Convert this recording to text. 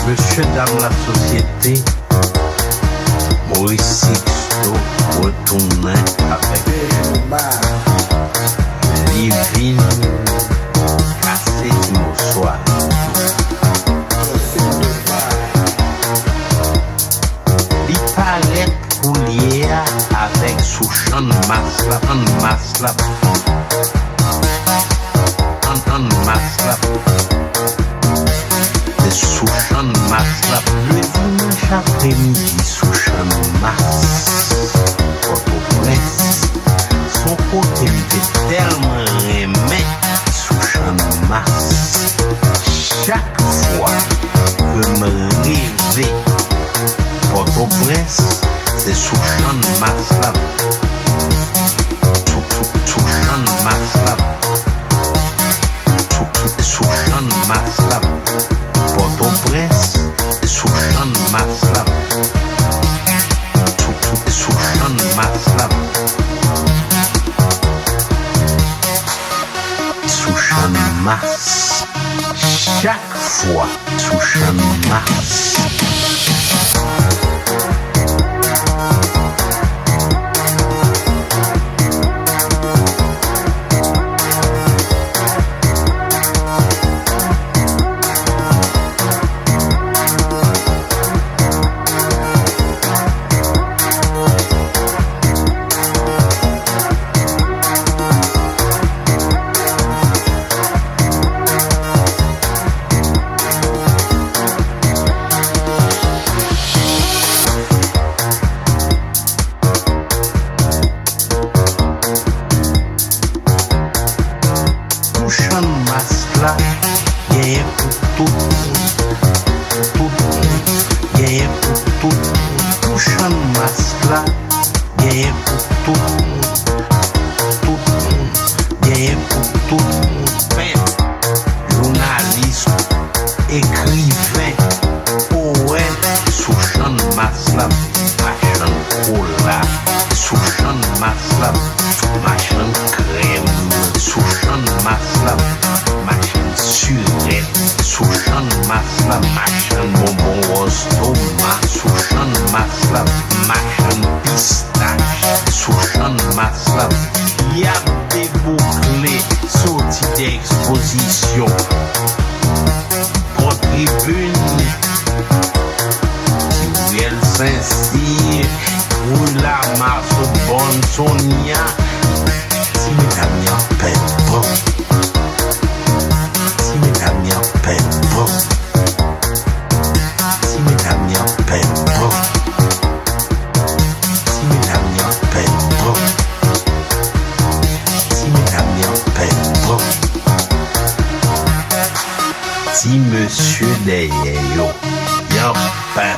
Monsieur, dame, la société, Maurice Sixto retournait avec Livine cassé dimanche soir. Il paraît coulier avec sous Channmas là, sous Channmas là, le dimanche après-midi sous Channmas, Port-au-Prince, son côté était tellement aimé sous Channmas. Chaque fois que me rêver Port-au-Prince, c'est sous Channmas là, sous Channmas là, sous Channmas là. Port-au-Prince, sous Channmas là, sous Channmas là, sous Channmas, chaque fois sous Channmas. Si monsieur derrière yo, y'a pas